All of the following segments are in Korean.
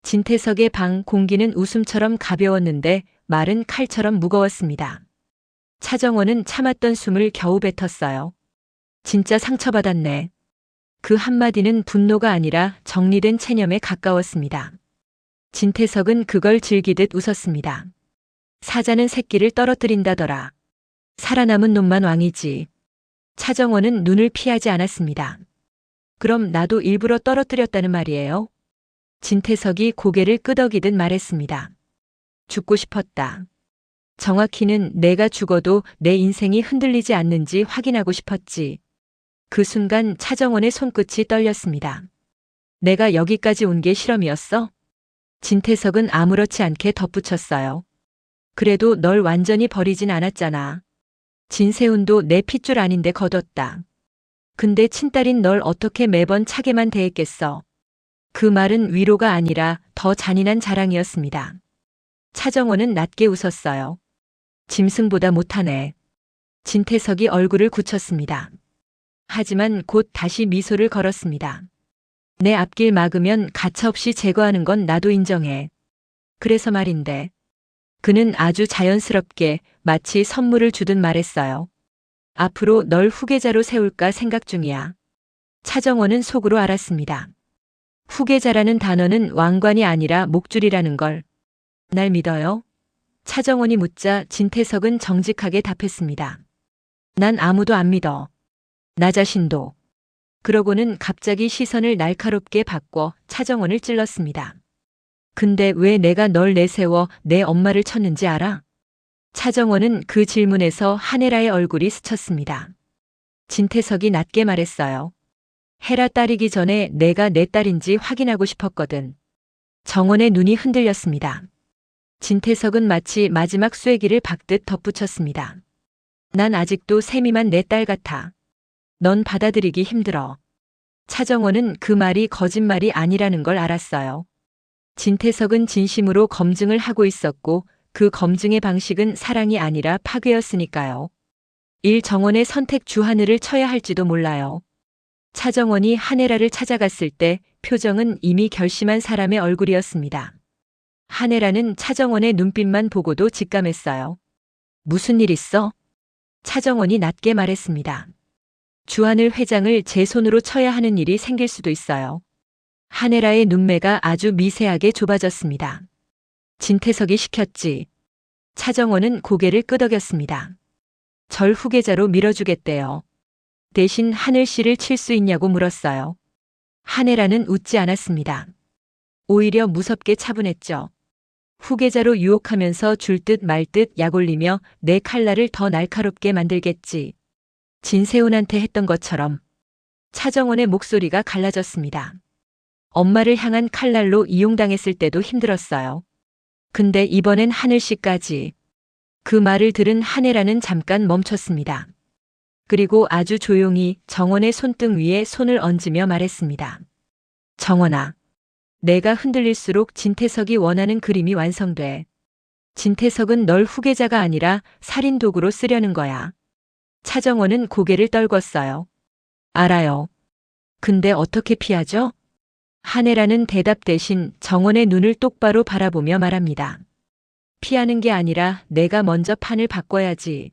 진태석의 방 공기는 웃음처럼 가벼웠는데 말은 칼처럼 무거웠습니다. 차정원은 참았던 숨을 겨우 뱉었어요. 진짜 상처받았네. 그 한마디는 분노가 아니라 정리된 체념에 가까웠습니다. 진태석은 그걸 즐기듯 웃었습니다. 사자는 새끼를 떨어뜨린다더라. 살아남은 놈만 왕이지. 차정원은 눈을 피하지 않았습니다. 그럼 나도 일부러 떨어뜨렸다는 말이에요? 진태석이 고개를 끄덕이듯 말했습니다. 죽고 싶었다. 정확히는 내가 죽어도 내 인생이 흔들리지 않는지 확인하고 싶었지. 그 순간 차정원의 손끝이 떨렸습니다. 내가 여기까지 온 게 실험이었어? 진태석은 아무렇지 않게 덧붙였어요. 그래도 널 완전히 버리진 않았잖아. 진세훈도 내 핏줄 아닌데 거뒀다. 근데 친딸인 널 어떻게 매번 차게만 대했겠어. 그 말은 위로가 아니라 더 잔인한 자랑이었습니다. 차정원은 낮게 웃었어요. 짐승보다 못하네. 진태석이 얼굴을 굳혔습니다. 하지만 곧 다시 미소를 걸었습니다. 내 앞길 막으면 가차없이 제거하는 건 나도 인정해. 그래서 말인데. 그는 아주 자연스럽게 마치 선물을 주듯 말했어요. 앞으로 널 후계자로 세울까 생각 중이야. 차정원은 속으로 알았습니다. 후계자라는 단어는 왕관이 아니라 목줄이라는 걸. 날 믿어요? 차정원이 묻자 진태석은 정직하게 답했습니다. 난 아무도 안 믿어. 나 자신도. 그러고는 갑자기 시선을 날카롭게 바꿔 차정원을 찔렀습니다. 근데 왜 내가 널 내세워 내 엄마를 쳤는지 알아? 차정원은 그 질문에서 한혜라의 얼굴이 스쳤습니다. 진태석이 낮게 말했어요. 혜라 딸이기 전에 내가 내 딸인지 확인하고 싶었거든. 정원의 눈이 흔들렸습니다. 진태석은 마치 마지막 쐐기를 박듯 덧붙였습니다. 난 아직도 세미만 내 딸 같아. 넌 받아들이기 힘들어. 차정원은 그 말이 거짓말이 아니라는 걸 알았어요. 진태석은 진심으로 검증을 하고 있었고 그 검증의 방식은 사랑이 아니라 파괴였으니까요. 정원의 선택 주하늘을 쳐야 할지도 몰라요. 차정원이 한혜라를 찾아갔을 때 표정은 이미 결심한 사람의 얼굴이었습니다. 한혜라는 차정원의 눈빛만 보고도 직감했어요. 무슨 일 있어? 차정원이 낮게 말했습니다. 주하늘 회장을 제 손으로 쳐야 하는 일이 생길 수도 있어요. 한혜라의 눈매가 아주 미세하게 좁아졌습니다. 진태석이 시켰지. 차정원은 고개를 끄덕였습니다. 절 후계자로 밀어주겠대요. 대신 하늘 씨를 칠 수 있냐고 물었어요. 한혜라는 웃지 않았습니다. 오히려 무섭게 차분했죠. 후계자로 유혹하면서 줄 듯 말 듯 약올리며 내 칼날을 더 날카롭게 만들겠지. 진세훈한테 했던 것처럼. 차정원의 목소리가 갈라졌습니다. 엄마를 향한 칼날로 이용당했을 때도 힘들었어요. 근데 이번엔 하늘 씨까지. 그 말을 들은 한혜라는 잠깐 멈췄습니다. 그리고 아주 조용히 정원의 손등 위에 손을 얹으며 말했습니다. 정원아, 내가 흔들릴수록 진태석이 원하는 그림이 완성돼. 진태석은 널 후계자가 아니라 살인 도구로 쓰려는 거야. 차정원은 고개를 떨궜어요. 알아요. 근데 어떻게 피하죠? 한혜라는 대답 대신 정원의 눈을 똑바로 바라보며 말합니다. 피하는 게 아니라 내가 먼저 판을 바꿔야지.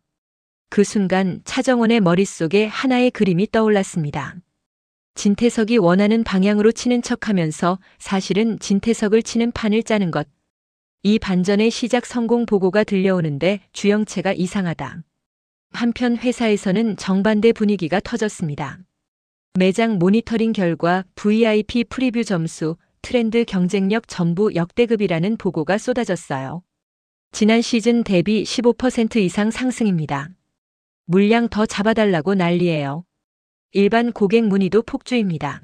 그 순간 차정원의 머릿속에 하나의 그림이 떠올랐습니다. 진태석이 원하는 방향으로 치는 척하면서 사실은 진태석을 치는 판을 짜는 것. 이 반전의 시작 성공 보고가 들려오는데 주영채가 이상하다. 한편 회사에서는 정반대 분위기가 터졌습니다. 매장 모니터링 결과 VIP 프리뷰 점수, 트렌드 경쟁력 전부 역대급이라는 보고가 쏟아졌어요. 지난 시즌 대비 15% 이상 상승입니다. 물량 더 잡아달라고 난리예요. 일반 고객 문의도 폭주입니다.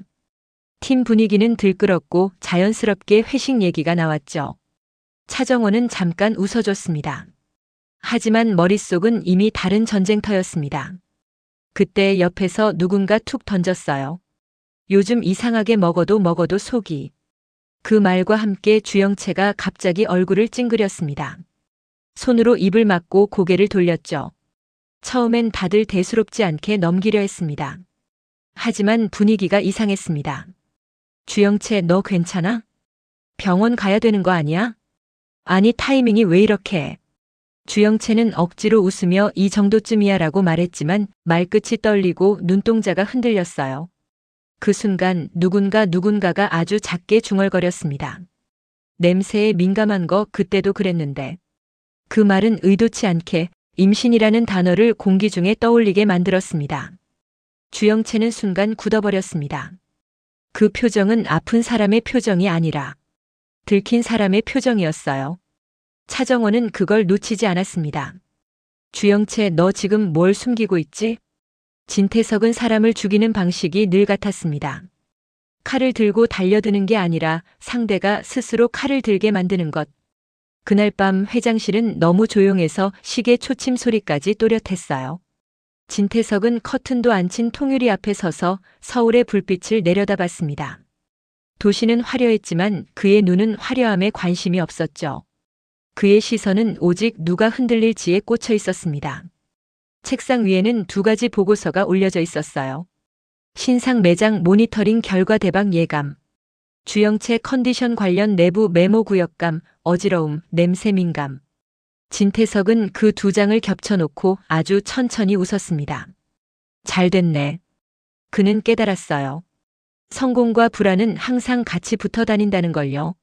팀 분위기는 들끓었고 자연스럽게 회식 얘기가 나왔죠. 차정원은 잠깐 웃어줬습니다. 하지만 머릿속은 이미 다른 전쟁터였습니다. 그때 옆에서 누군가 툭 던졌어요. 요즘 이상하게 먹어도 속이. 그 말과 함께 주영채가 갑자기 얼굴을 찡그렸습니다. 손으로 입을 막고 고개를 돌렸죠. 처음엔 다들 대수롭지 않게 넘기려 했습니다. 하지만 분위기가 이상했습니다. 주영채 너 괜찮아? 병원 가야 되는 거 아니야? 아니, 타이밍이 왜 이렇게? 주영채는 억지로 웃으며 이 정도쯤이야 라고 말했지만 말끝이 떨리고 눈동자가 흔들렸어요. 그 순간 누군가가 아주 작게 중얼거렸습니다. 냄새에 민감한 거 그때도 그랬는데. 그 말은 의도치 않게 임신이라는 단어를 공기 중에 떠올리게 만들었습니다. 주영채는 순간 굳어버렸습니다. 그 표정은 아픈 사람의 표정이 아니라 들킨 사람의 표정이었어요. 차정원은 그걸 놓치지 않았습니다. 주영채, 너 지금 뭘 숨기고 있지? 진태석은 사람을 죽이는 방식이 늘 같았습니다. 칼을 들고 달려드는 게 아니라 상대가 스스로 칼을 들게 만드는 것. 그날 밤 회장실은 너무 조용해서 시계 초침 소리까지 또렷했어요. 진태석은 커튼도 안 친 통유리 앞에 서서 서울의 불빛을 내려다봤습니다. 도시는 화려했지만 그의 눈은 화려함에 관심이 없었죠. 그의 시선은 오직 누가 흔들릴지에 꽂혀 있었습니다. 책상 위에는 2가지 보고서가 올려져 있었어요. 신상 매장 모니터링 결과 대박 예감, 주영채 컨디션 관련 내부 메모 구역감, 어지러움, 냄새 민감. 진태석은 그 2장을 겹쳐놓고 아주 천천히 웃었습니다. 잘 됐네. 그는 깨달았어요. 성공과 불안은 항상 같이 붙어 다닌다는 걸요.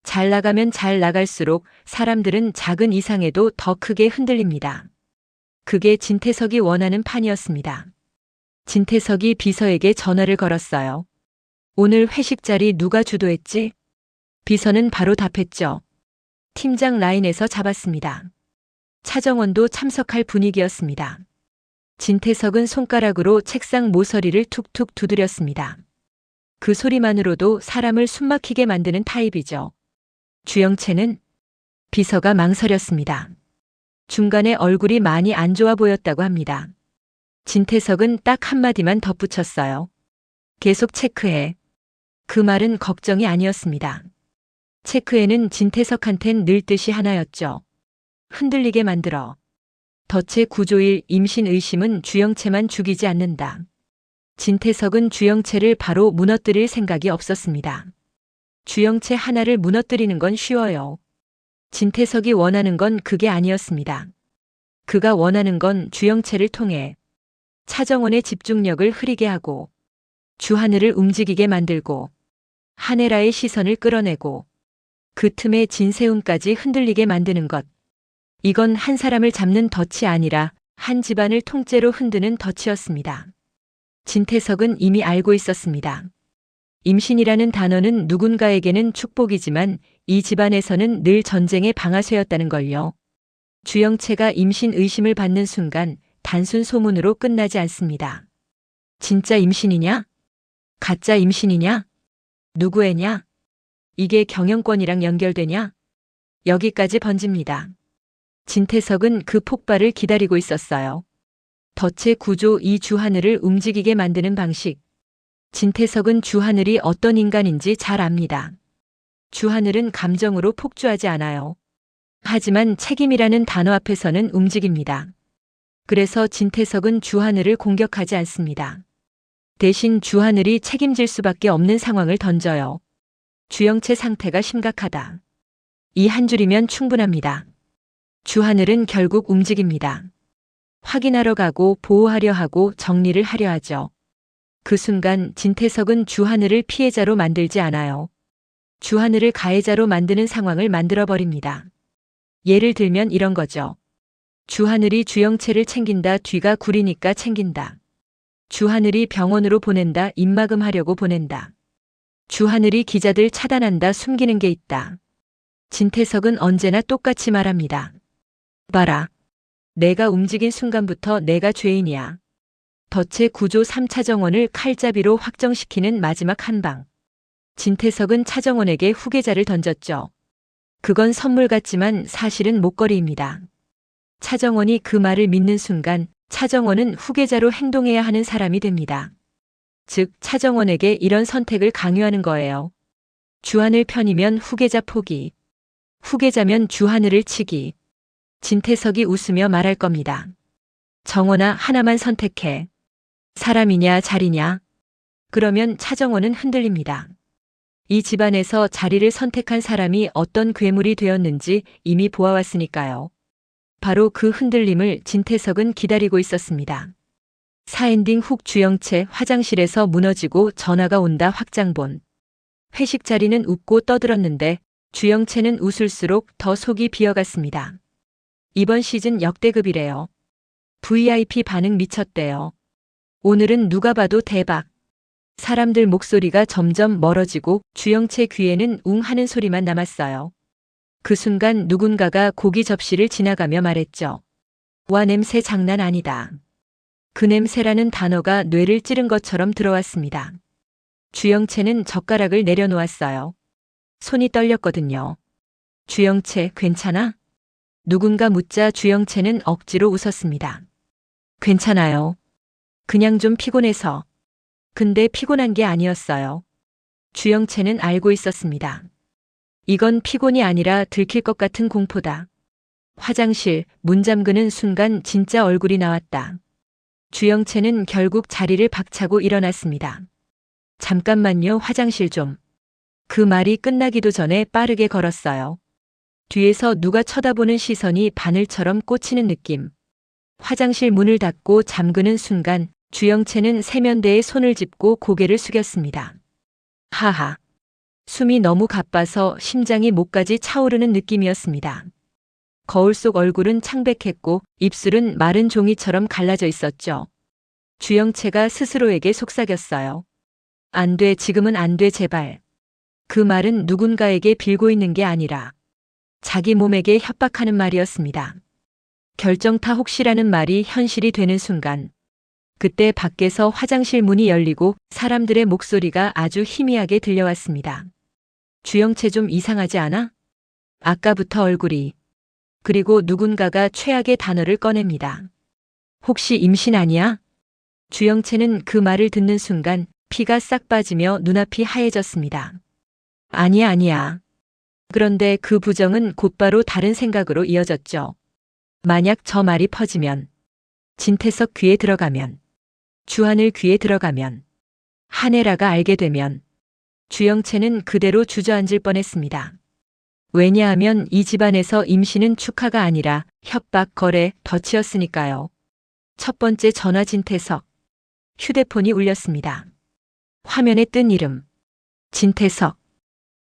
잘 나가면 잘 나갈수록 사람들은 작은 이상에도 더 크게 흔들립니다. 그게 진태석이 원하는 판이었습니다. 진태석이 비서에게 전화를 걸었어요. 오늘 회식 자리 누가 주도했지? 비서는 바로 답했죠. 팀장 라인에서 잡았습니다. 차정원도 참석할 분위기였습니다. 진태석은 손가락으로 책상 모서리를 툭툭 두드렸습니다. 그 소리만으로도 사람을 숨막히게 만드는 타입이죠. 주영채는 비서가 망설였습니다. 중간에 얼굴이 많이 안 좋아 보였다고 합니다. 진태석은 딱 한마디만 덧붙였어요. 계속 체크해. 그 말은 걱정이 아니었습니다. 체크에는 진태석한텐 늘 뜻이 하나였죠. 흔들리게 만들어. 덫의 구조일 임신 의심은 주영채만 죽이지 않는다. 진태석은 주영채를 바로 무너뜨릴 생각이 없었습니다. 주영채 하나를 무너뜨리는 건 쉬워요. 진태석이 원하는 건 그게 아니었습니다. 그가 원하는 건 주영채를 통해 차정원의 집중력을 흐리게 하고 주하늘을 움직이게 만들고 한혜라의 시선을 끌어내고 그 틈에 진세움까지 흔들리게 만드는 것. 이건 한 사람을 잡는 덫이 아니라 한 집안을 통째로 흔드는 덫이었습니다. 진태석은 이미 알고 있었습니다. 임신이라는 단어는 누군가에게는 축복이지만 이 집안에서는 늘 전쟁의 방아쇠였다는 걸요. 주영채가 임신 의심을 받는 순간 단순 소문으로 끝나지 않습니다. 진짜 임신이냐? 가짜 임신이냐? 누구 애냐? 이게 경영권이랑 연결되냐? 여기까지 번집니다. 진태석은 그 폭발을 기다리고 있었어요. 덫의 구조, 이 주하늘을 움직이게 만드는 방식. 진태석은 주하늘이 어떤 인간인지 잘 압니다. 주하늘은 감정으로 폭주하지 않아요. 하지만 책임이라는 단어 앞에서는 움직입니다. 그래서 진태석은 주하늘을 공격하지 않습니다. 대신 주하늘이 책임질 수밖에 없는 상황을 던져요. 주영채 상태가 심각하다. 이 한 줄이면 충분합니다. 주하늘은 결국 움직입니다. 확인하러 가고 보호하려 하고 정리를 하려 하죠. 그 순간 진태석은 주하늘을 피해자로 만들지 않아요. 주하늘을 가해자로 만드는 상황을 만들어버립니다. 예를 들면 이런 거죠. 주하늘이 주영채를 챙긴다, 뒤가 구리니까 챙긴다. 주하늘이 병원으로 보낸다, 입막음하려고 보낸다. 주하늘이 기자들 차단한다, 숨기는 게 있다. 진태석은 언제나 똑같이 말합니다. 봐라. 내가 움직인 순간부터 내가 죄인이야. 덫의 구조 3차정원을 칼잡이로 확정시키는 마지막 한방. 진태석은 차정원에게 후계자를 던졌죠. 그건 선물 같지만 사실은 목걸이입니다. 차정원이 그 말을 믿는 순간 차정원은 후계자로 행동해야 하는 사람이 됩니다. 즉, 차정원에게 이런 선택을 강요하는 거예요. 주하늘 편이면 후계자 포기. 후계자면 주하늘을 치기. 진태석이 웃으며 말할 겁니다. 정원아, 하나만 선택해. 사람이냐 자리냐. 그러면 차정원은 흔들립니다. 이 집안에서 자리를 선택한 사람이 어떤 괴물이 되었는지 이미 보아왔으니까요. 바로 그 흔들림을 진태석은 기다리고 있었습니다. 4엔딩 훅 주영채 화장실에서 무너지고 전화가 온다 확장본. 회식 자리는 웃고 떠들었는데 주영채는 웃을수록 더 속이 비어갔습니다. 이번 시즌 역대급이래요. VIP 반응 미쳤대요. 오늘은 누가 봐도 대박. 사람들 목소리가 점점 멀어지고 주영채 귀에는 웅 하는 소리만 남았어요. 그 순간 누군가가 고기 접시를 지나가며 말했죠. 와, 냄새 장난 아니다. 그 냄새라는 단어가 뇌를 찌른 것처럼 들어왔습니다. 주영채는 젓가락을 내려놓았어요. 손이 떨렸거든요. 주영채, 괜찮아? 누군가 묻자 주영채는 억지로 웃었습니다. 괜찮아요. 그냥 좀 피곤해서. 근데 피곤한 게 아니었어요. 주영채는 알고 있었습니다. 이건 피곤이 아니라 들킬 것 같은 공포다. 화장실 문 잠그는 순간 진짜 얼굴이 나왔다. 주영채는 결국 자리를 박차고 일어났습니다. 잠깐만요, 화장실 좀. 그 말이 끝나기도 전에 빠르게 걸었어요. 뒤에서 누가 쳐다보는 시선이 바늘처럼 꽂히는 느낌. 화장실 문을 닫고 잠그는 순간 주영채는 세면대에 손을 짚고 고개를 숙였습니다. 하하. 숨이 너무 가빠서 심장이 목까지 차오르는 느낌이었습니다. 거울 속 얼굴은 창백했고 입술은 마른 종이처럼 갈라져 있었죠. 주영채가 스스로에게 속삭였어요. 안 돼, 지금은 안 돼, 제발. 그 말은 누군가에게 빌고 있는 게 아니라 자기 몸에게 협박하는 말이었습니다. 결정타 혹시라는 말이 현실이 되는 순간 그때 밖에서 화장실 문이 열리고 사람들의 목소리가 아주 희미하게 들려왔습니다. 주영채 좀 이상하지 않아? 아까부터 얼굴이. 그리고 누군가가 최악의 단어를 꺼냅니다. 혹시 임신 아니야? 주영채는 그 말을 듣는 순간 피가 싹 빠지며 눈앞이 하얘졌습니다. 아니야, 아니야. 그런데 그 부정은 곧바로 다른 생각으로 이어졌죠. 만약 저 말이 퍼지면, 진태석 귀에 들어가면, 주하늘 귀에 들어가면, 한혜라가 알게 되면 주영채는 그대로 주저앉을 뻔했습니다. 왜냐하면 이 집안에서 임신은 축하가 아니라 협박, 거래, 덫이었으니까요. 첫 번째 전화 진태석. 휴대폰이 울렸습니다. 화면에 뜬 이름. 진태석.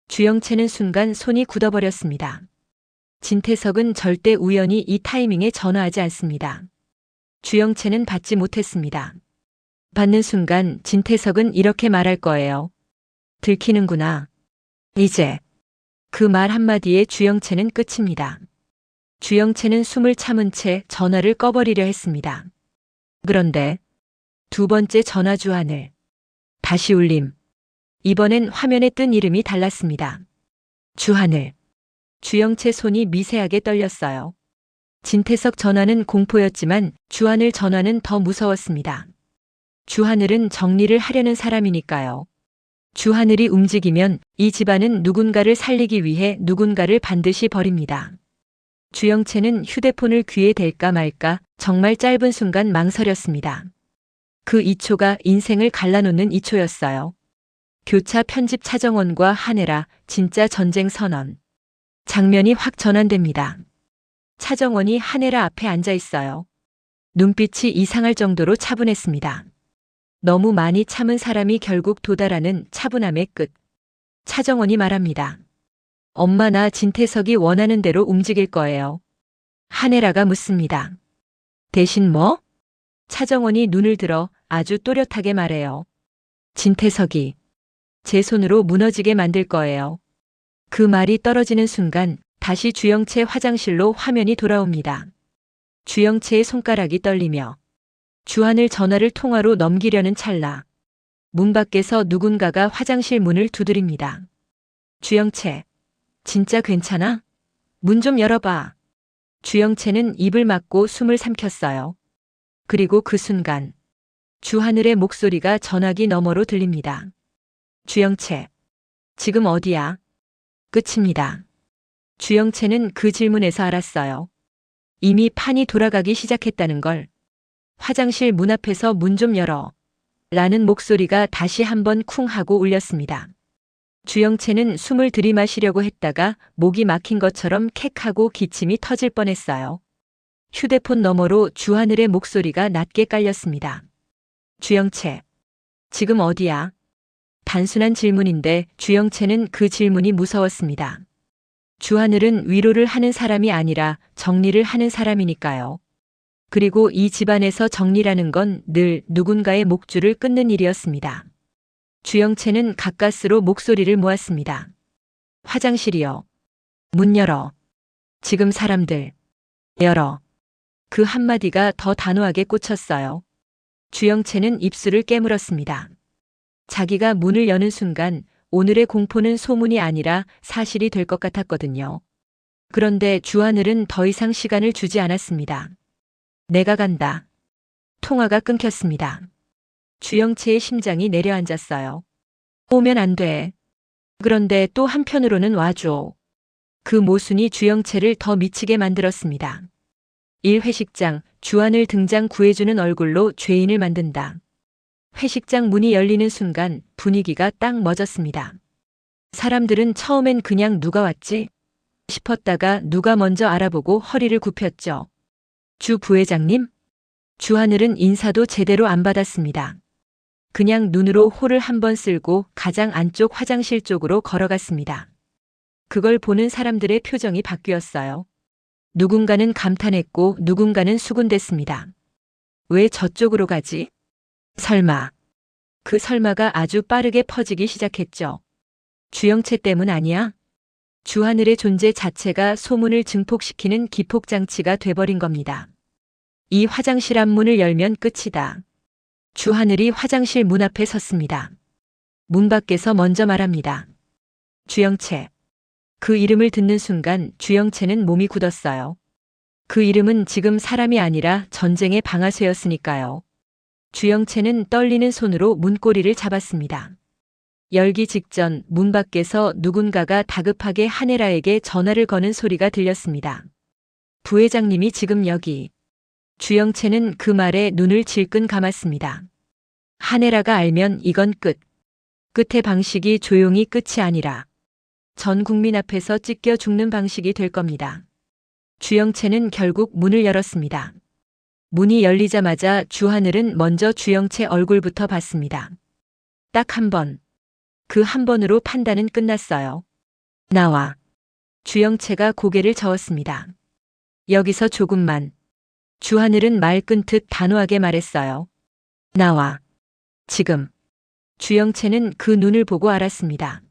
주영채는 순간 손이 굳어버렸습니다. 진태석은 절대 우연히 이 타이밍에 전화하지 않습니다. 주영채는 받지 못했습니다. 받는 순간 진태석은 이렇게 말할 거예요. 들키는구나. 이제. 그 말 한마디에 주영채는 끝입니다. 주영채는 숨을 참은 채 전화를 꺼버리려 했습니다. 그런데 두 번째 전화 주하늘. 다시 울림. 이번엔 화면에 뜬 이름이 달랐습니다. 주하늘. 주영채 손이 미세하게 떨렸어요. 진태석 전화는 공포였지만 주하늘 전화는 더 무서웠습니다. 주하늘은 정리를 하려는 사람이니까요. 주하늘이 움직이면 이 집안은 누군가를 살리기 위해 누군가를 반드시 버립니다. 주영채는 휴대폰을 귀에 댈까 말까 정말 짧은 순간 망설였습니다. 그 2초가 인생을 갈라놓는 2초였어요. 교차 편집 차정원과 한혜라 진짜 전쟁 선언. 장면이 확 전환됩니다. 차정원이 한혜라 앞에 앉아 있어요. 눈빛이 이상할 정도로 차분했습니다. 너무 많이 참은 사람이 결국 도달하는 차분함의 끝. 차정원이 말합니다. 엄마, 나 진태석이 원하는 대로 움직일 거예요. 한혜라가 묻습니다. 대신 뭐? 차정원이 눈을 들어 아주 또렷하게 말해요. 진태석이 제 손으로 무너지게 만들 거예요. 그 말이 떨어지는 순간 다시 주영채 화장실로 화면이 돌아옵니다. 주영채의 손가락이 떨리며 주하늘 전화를 통화로 넘기려는 찰나 문 밖에서 누군가가 화장실 문을 두드립니다. 주영채, 진짜 괜찮아? 문 좀 열어봐. 주영채는 입을 막고 숨을 삼켰어요. 그리고 그 순간 주하늘의 목소리가 전화기 너머로 들립니다. 주영채, 지금 어디야? 끝입니다. 주영채는 그 질문에서 알았어요. 이미 판이 돌아가기 시작했다는 걸. 화장실 문 앞에서 문 좀 열어. 라는 목소리가 다시 한번 쿵 하고 울렸습니다. 주영채는 숨을 들이마시려고 했다가 목이 막힌 것처럼 캑하고 기침이 터질 뻔했어요. 휴대폰 너머로 주하늘의 목소리가 낮게 깔렸습니다. 주영채, 지금 어디야? 단순한 질문인데 주영채는 그 질문이 무서웠습니다. 주하늘은 위로를 하는 사람이 아니라 정리를 하는 사람이니까요. 그리고 이 집안에서 정리라는 건 늘 누군가의 목줄을 끊는 일이었습니다. 주영채는 가까스로 목소리를 모았습니다. 화장실이요. 문 열어. 지금 사람들. 열어. 그 한마디가 더 단호하게 꽂혔어요. 주영채는 입술을 깨물었습니다. 자기가 문을 여는 순간 오늘의 공포는 소문이 아니라 사실이 될 것 같았거든요. 그런데 주하늘은 더 이상 시간을 주지 않았습니다. 내가 간다. 통화가 끊겼습니다. 주영채의 심장이 내려앉았어요. 오면 안 돼. 그런데 또 한편으로는 와줘. 그 모순이 주영채를 더 미치게 만들었습니다. 1회식장, 주하늘 등장 구해주는 얼굴로 죄인을 만든다. 회식장 문이 열리는 순간 분위기가 딱 멎었습니다. 사람들은 처음엔 그냥 누가 왔지? 싶었다가 누가 먼저 알아보고 허리를 굽혔죠. 주 부회장님? 주하늘은 인사도 제대로 안 받았습니다. 그냥 눈으로 홀을 한번 쓸고 가장 안쪽 화장실 쪽으로 걸어갔습니다. 그걸 보는 사람들의 표정이 바뀌었어요. 누군가는 감탄했고 누군가는 수군댔습니다. 왜 저쪽으로 가지? 설마. 그 설마가 아주 빠르게 퍼지기 시작했죠. 주영채 때문 아니야? 주하늘의 존재 자체가 소문을 증폭시키는 기폭장치가 돼버린 겁니다. 이 화장실 앞문을 열면 끝이다. 주하늘이 화장실 문 앞에 섰습니다. 문 밖에서 먼저 말합니다. 주영채. 그 이름을 듣는 순간 주영채는 몸이 굳었어요. 그 이름은 지금 사람이 아니라 전쟁의 방아쇠였으니까요. 주영채는 떨리는 손으로 문고리를 잡았습니다. 열기 직전 문 밖에서 누군가가 다급하게 한혜라에게 전화를 거는 소리가 들렸습니다. 부회장님이 지금 여기. 주영채는 그 말에 눈을 질끈 감았습니다. 한혜라가 알면 이건 끝. 끝의 방식이 조용히 끝이 아니라 전 국민 앞에서 찢겨 죽는 방식이 될 겁니다. 주영채는 결국 문을 열었습니다. 문이 열리자마자 주하늘은 먼저 주영채 얼굴부터 봤습니다. 딱 한 번. 그 한 번으로 판단은 끝났어요. 나와. 주영채가 고개를 저었습니다. 여기서 조금만. 주하늘은 말 끊듯 단호하게 말했어요. 나와. 지금. 주영채는 그 눈을 보고 알았습니다.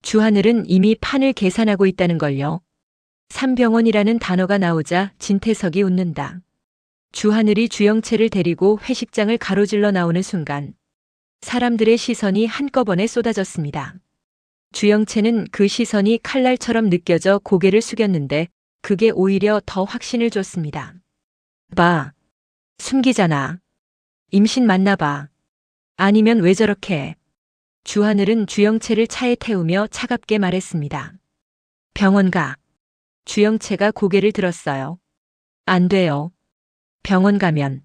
주하늘은 이미 판을 계산하고 있다는 걸요. 삼병원이라는 단어가 나오자 진태석이 웃는다. 주하늘이 주영채를 데리고 회식장을 가로질러 나오는 순간 사람들의 시선이 한꺼번에 쏟아졌습니다. 주영채는 그 시선이 칼날처럼 느껴져 고개를 숙였는데 그게 오히려 더 확신을 줬습니다. 봐. 숨기잖아. 임신 맞나 봐. 아니면 왜 저렇게 해? 주하늘은 주영채를 차에 태우며 차갑게 말했습니다. 병원 가. 주영채가 고개를 들었어요. 안 돼요. 병원 가면.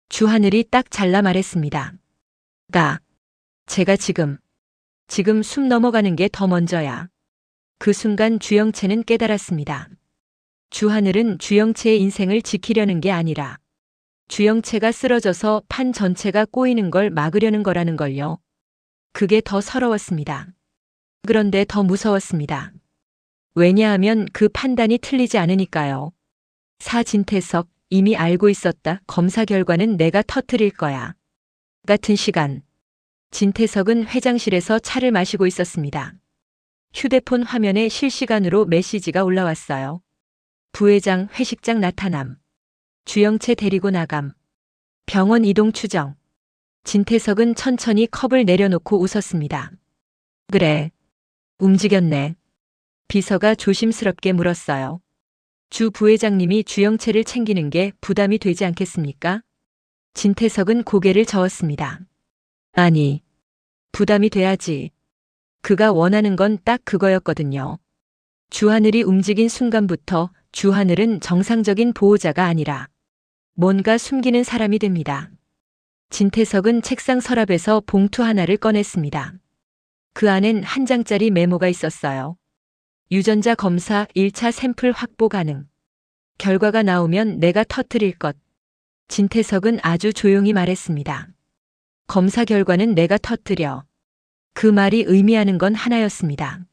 주하늘이 딱 잘라 말했습니다. 가. 제가 지금 숨 넘어가는 게 더 먼저야. 그 순간 주영채는 깨달았습니다. 주하늘은 주영채의 인생을 지키려는 게 아니라 주영채가 쓰러져서 판 전체가 꼬이는 걸 막으려는 거라는 걸요. 그게 더 서러웠습니다. 그런데 더 무서웠습니다. 왜냐하면 그 판단이 틀리지 않으니까요. 진태석, 이미 알고 있었다. 검사 결과는 내가 터뜨릴 거야. 같은 시간. 진태석은 회장실에서 차를 마시고 있었습니다. 휴대폰 화면에 실시간으로 메시지가 올라왔어요. 부회장 회식장 나타남. 주영채 데리고 나감. 병원 이동 추정. 진태석은 천천히 컵을 내려놓고 웃었습니다. 그래. 움직였네. 비서가 조심스럽게 물었어요. 주 부회장님이 주영채를 챙기는 게 부담이 되지 않겠습니까? 진태석은 고개를 저었습니다. 아니, 부담이 돼야지. 그가 원하는 건 딱 그거였거든요. 주하늘이 움직인 순간부터 주하늘은 정상적인 보호자가 아니라 뭔가 숨기는 사람이 됩니다. 진태석은 책상 서랍에서 봉투 하나를 꺼냈습니다. 그 안엔 한 장짜리 메모가 있었어요. 유전자 검사 1차 샘플 확보 가능. 결과가 나오면 내가 터뜨릴 것. 진태석은 아주 조용히 말했습니다. 검사 결과는 내가 터뜨려. 그 말이 의미하는 건 하나였습니다.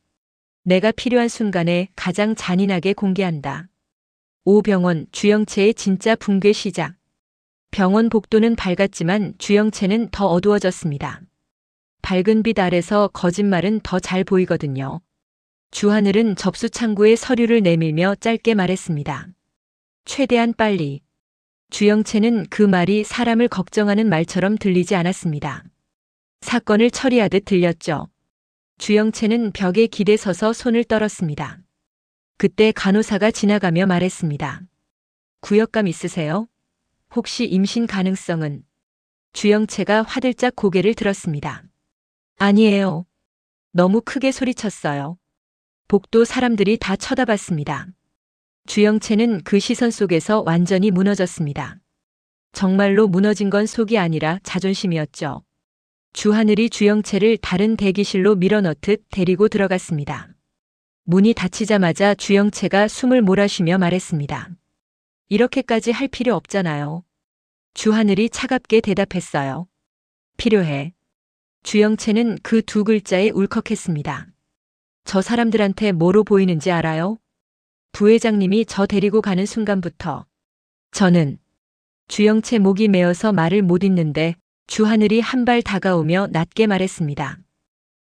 내가 필요한 순간에 가장 잔인하게 공개한다. 오병원 주영채의 진짜 붕괴 시작. 병원 복도는 밝았지만 주영채는 더 어두워졌습니다. 밝은 빛 아래서 거짓말은 더 잘 보이거든요. 주하늘은 접수 창구에 서류를 내밀며 짧게 말했습니다. 최대한 빨리. 주영채는 그 말이 사람을 걱정하는 말처럼 들리지 않았습니다. 사건을 처리하듯 들렸죠. 주영채는 벽에 기대 서서 손을 떨었습니다. 그때 간호사가 지나가며 말했습니다. 구역감 있으세요? 혹시 임신 가능성은? 주영채가 화들짝 고개를 들었습니다. 아니에요. 너무 크게 소리쳤어요. 복도 사람들이 다 쳐다봤습니다. 주영채는 그 시선 속에서 완전히 무너졌습니다. 정말로 무너진 건 속이 아니라 자존심이었죠. 주하늘이 주영채를 다른 대기실로 밀어넣듯 데리고 들어갔습니다. 문이 닫히자마자 주영채가 숨을 몰아쉬며 말했습니다. 이렇게까지 할 필요 없잖아요. 주하늘이 차갑게 대답했어요. 필요해. 주영채는 그 두 글자에 울컥했습니다. 저 사람들한테 뭐로 보이는지 알아요? 부회장님이 저 데리고 가는 순간부터 저는 주영채 목이 메어서 말을 못 잇는데 주하늘이 한 발 다가오며 낮게 말했습니다.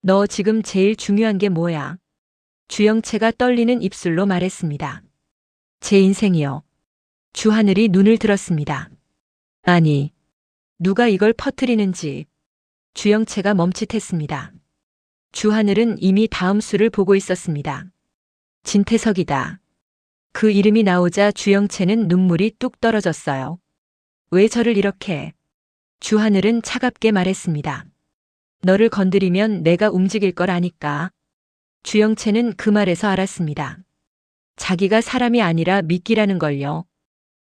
너 지금 제일 중요한 게 뭐야? 주영채가 떨리는 입술로 말했습니다. 제 인생이요. 주하늘이 눈을 들었습니다. 아니, 누가 이걸 퍼뜨리는지. 주영채가 멈칫했습니다. 주하늘은 이미 다음 수를 보고 있었습니다. 진태석이다. 그 이름이 나오자 주영채는 눈물이 뚝 떨어졌어요. 왜 저를 이렇게? 주하늘은 차갑게 말했습니다. 너를 건드리면 내가 움직일 걸 아니까. 주영채는 그 말에서 알았습니다. 자기가 사람이 아니라 미끼라는 걸요.